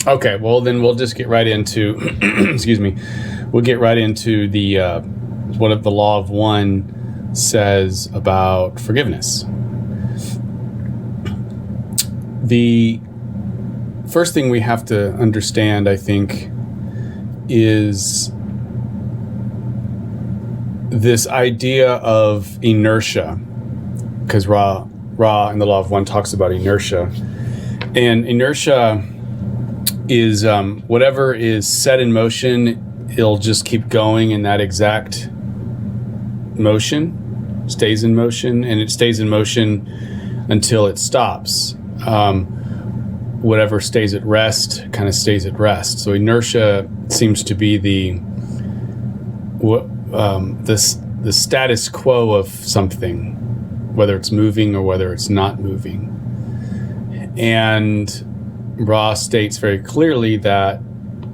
Okay, well then we'll just get right into, excuse me, we'll get right into the what the law of one says about forgiveness. The first thing we have to understand, I think, is this idea of inertia, because Ra in the law of one talks about inertia. And inertia is whatever is set in motion, it'll just keep going in that exact motion, stays in motion, and it stays in motion until it stops. Whatever stays at rest kind of stays at rest. So inertia seems to be the status quo of something, whether it's moving or whether it's not moving. And Ra states very clearly that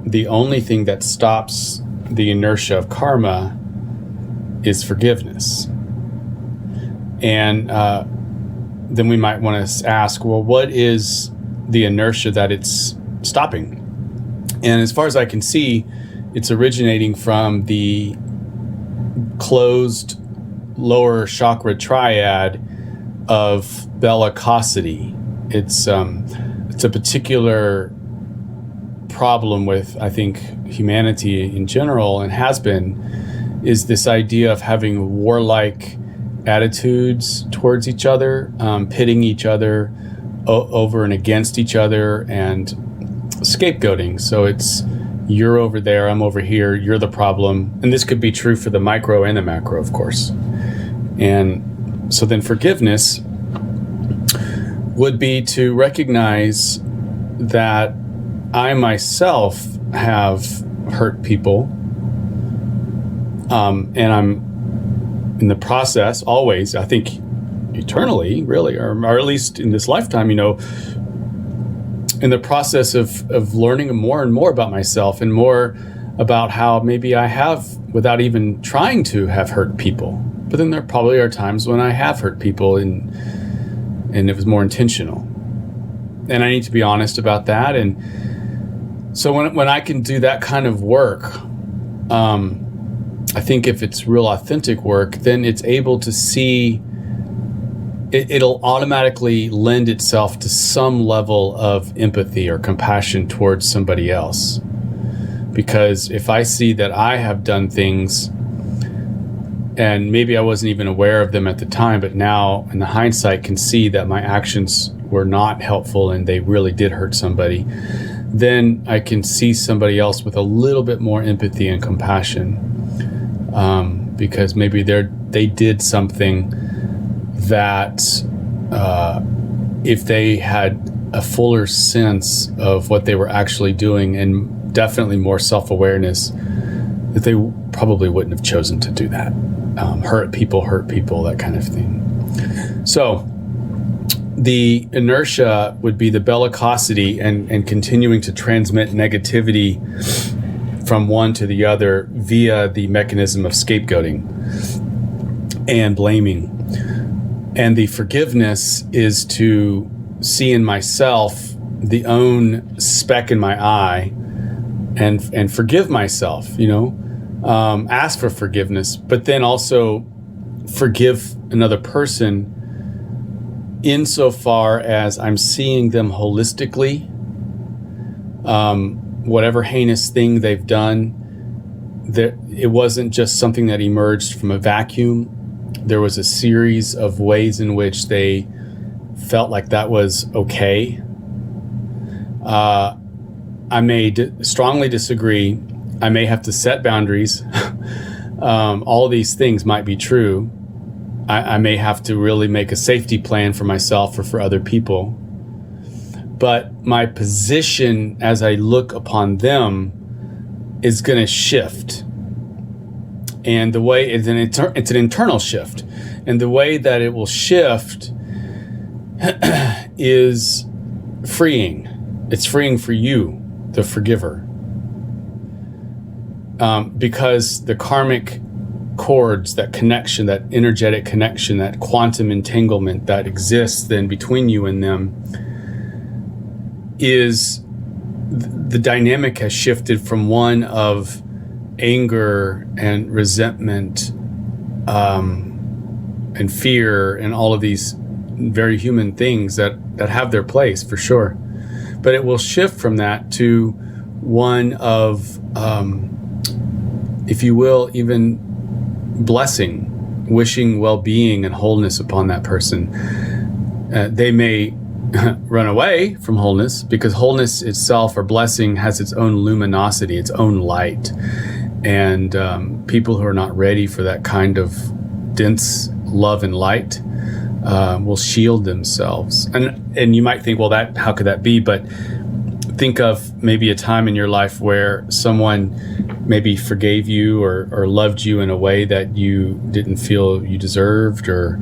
the only thing that stops the inertia of karma is forgiveness. And then we might want to ask, well, what is the inertia that it's stopping? And as far as I can see, it's originating from the closed lower chakra triad of bellicosity. It's a particular problem with, I think, humanity in general, and has been, is this idea of having warlike attitudes towards each other, pitting each other over and against each other, and scapegoating. So it's, you're over there, I'm over here, you're the problem. And this could be true for the micro and the macro, of course. And so then forgiveness would be to recognize that I myself have hurt people, and I'm in the process always, I think eternally, really, or at least in this lifetime, in the process of learning more and more about myself, and more about how maybe I have, without even trying to, have hurt people. But then there probably are times when I have hurt people and it was more intentional. And I need to be honest about that. And so when I can do that kind of work, I think if it's real authentic work, then it's able to see, it'll automatically lend itself to some level of empathy or compassion towards somebody else. Because if I see that I have done things, and maybe I wasn't even aware of them at the time, but now in the hindsight can see that my actions were not helpful and they really did hurt somebody, then I can see somebody else with a little bit more empathy and compassion, because maybe they did something that if they had a fuller sense of what they were actually doing, and definitely more self-awareness, that they probably wouldn't have chosen to do that. Hurt people, that kind of thing. So the inertia would be the bellicosity and continuing to transmit negativity from one to the other via the mechanism of scapegoating and blaming. And the forgiveness is to see in myself the own speck in my eye and forgive myself, ask for forgiveness, but then also forgive another person insofar as I'm seeing them holistically. Whatever heinous thing they've done, it wasn't just something that emerged from a vacuum. There was a series of ways in which they felt like that was okay. I may strongly disagree. I may have to set boundaries. All of these things might be true. I may have to really make a safety plan for myself or for other people. But my position as I look upon them is going to shift. And the way it's an internal shift. And the way that it will shift is freeing. It's freeing for you, the forgiver. Because the karmic cords, that connection, that energetic connection, that quantum entanglement that exists then between you and them is the dynamic has shifted from one of anger and resentment and fear and all of these very human things that have their place for sure. But it will shift from that to one of, if you will, even blessing, wishing well-being and wholeness upon that person. They may run away from wholeness because wholeness itself or blessing has its own luminosity, its own light. And people who are not ready for that kind of dense love and light will shield themselves. And you might think, well, how could that be? But think of maybe a time in your life where someone maybe forgave you or loved you in a way that you didn't feel you deserved, or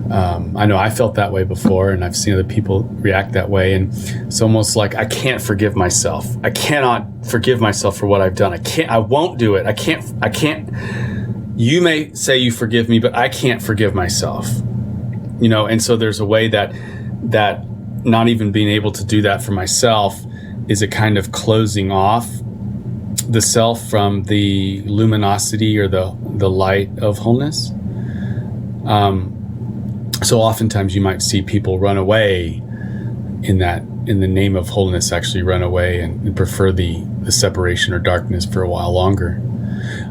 I know I felt that way before, and I've seen other people react that way. And it's almost like, I can't forgive myself. I cannot forgive myself for what I've done. I won't do it. I can't. You may say you forgive me, but I can't forgive myself. And so there's a way that not even being able to do that for myself is a kind of closing off the self from the luminosity or the light of wholeness. So oftentimes you might see people run away in the name of wholeness, actually run away and prefer the separation or darkness for a while longer.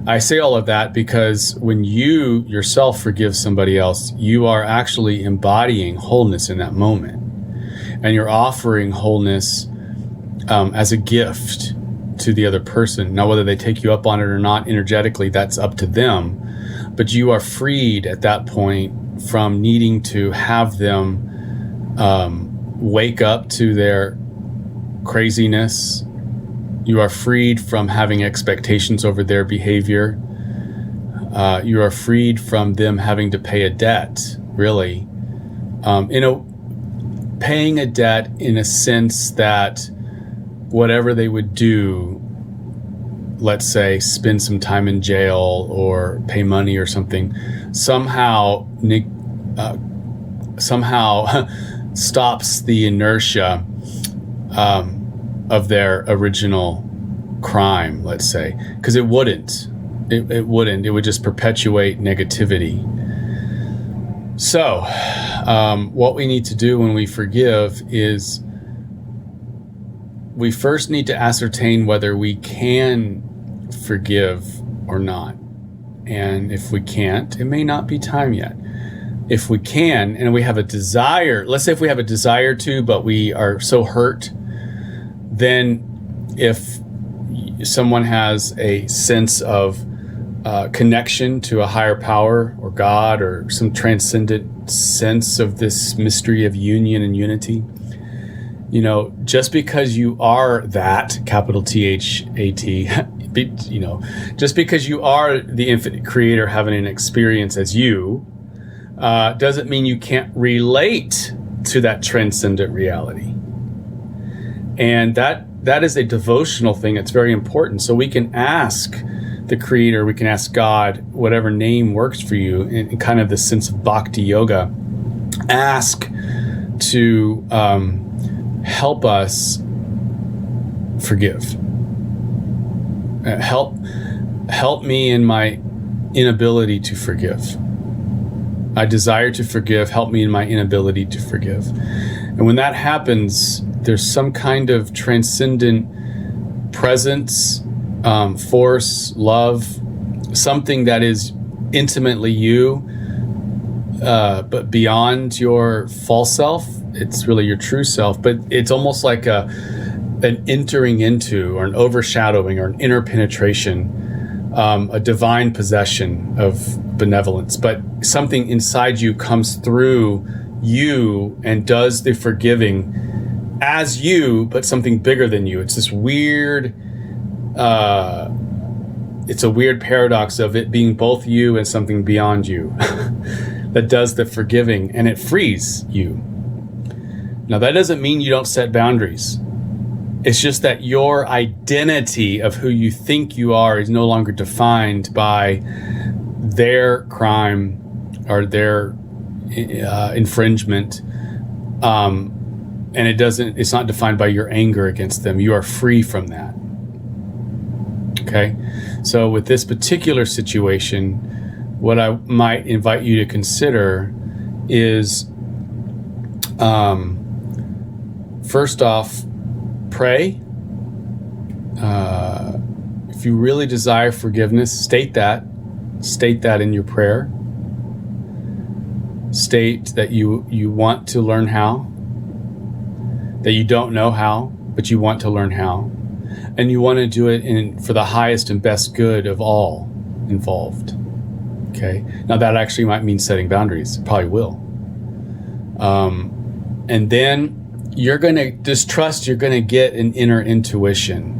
I say all of that because when you yourself forgive somebody else, you are actually embodying wholeness in that moment. And you're offering wholeness as a gift to the other person. Now, whether they take you up on it or not energetically, that's up to them. But you are freed at that point from needing to have them wake up to their craziness. You are freed from having expectations over their behavior. You are freed from them having to pay a debt, really. Paying a debt in a sense that whatever they would do, let's say spend some time in jail or pay money or something, somehow stops the inertia of their original crime, let's say, because it wouldn't. It would just perpetuate negativity. So what we need to do when we forgive is we first need to ascertain whether we can forgive or not. And if we can't, it may not be time yet. If we can, and we have a desire, let's say if we have a desire to, but we are so hurt, then if someone has a sense of connection to a higher power or God or some transcendent sense of this mystery of union and unity, just because you are that, capital THAT, just because you are the infinite creator having an experience as you, doesn't mean you can't relate to that transcendent reality. And that is a devotional thing. It's very important. So we can ask the creator, we can ask God, whatever name works for you, in kind of the sense of bhakti yoga, ask to help us forgive. Help me in my inability to forgive. I desire to forgive. Help me in my inability to forgive. And when that happens, there's some kind of transcendent presence, force, love, something that is intimately you, but beyond your false self. It's really your true self, but it's almost like an entering into or an overshadowing or an interpenetration, a divine possession of benevolence. But something inside you comes through you and does the forgiving as you, but something bigger than you. It's this weird, it's a weird paradox of it being both you and something beyond you that does the forgiving, and it frees you. Now, that doesn't mean you don't set boundaries. It's just that your identity of who you think you are is no longer defined by their crime or their infringement. And And it's not defined by your anger against them. You are free from that. Okay? So with this particular situation, what I might invite you to consider is, first off, pray. If you really desire forgiveness, state that in your prayer. State that you want to learn how, that you don't know how, but you want to learn how, and you want to do it for the highest and best good of all involved. Okay. Now that actually might mean setting boundaries. It probably will. And then you're going to just trust you're going to get an inner intuition.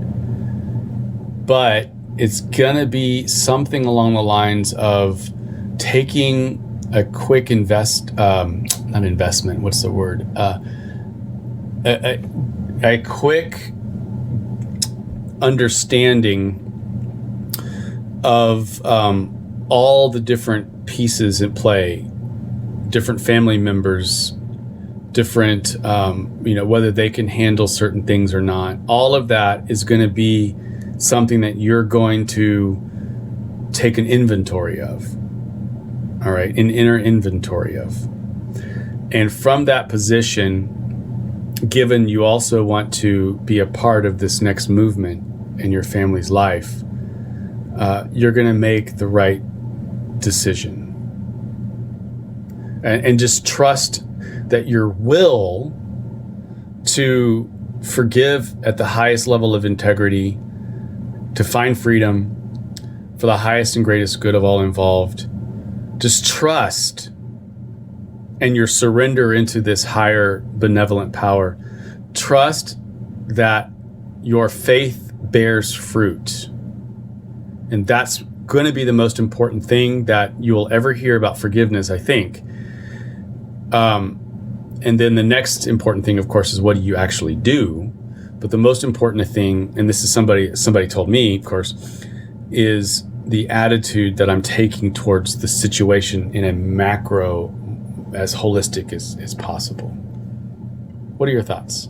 But it's going to be something along the lines of taking a quick a quick understanding of all the different pieces at play, different family members, different, whether they can handle certain things or not. All of that is going to be something that you're going to take an inventory of. All right, an inner inventory of. And from that position, given you also want to be a part of this next movement in your family's life, you're going to make the right decision. And just trust that your will to forgive at the highest level of integrity, to find freedom for the highest and greatest good of all involved, just trust and your surrender into this higher benevolent power. Trust that your faith bears fruit. And that's going to be the most important thing that you will ever hear about forgiveness, I think. And then the next important thing, of course, is what do you actually do? But the most important thing, and this is somebody told me, of course, is the attitude that I'm taking towards the situation in a macro, as holistic as possible. What are your thoughts?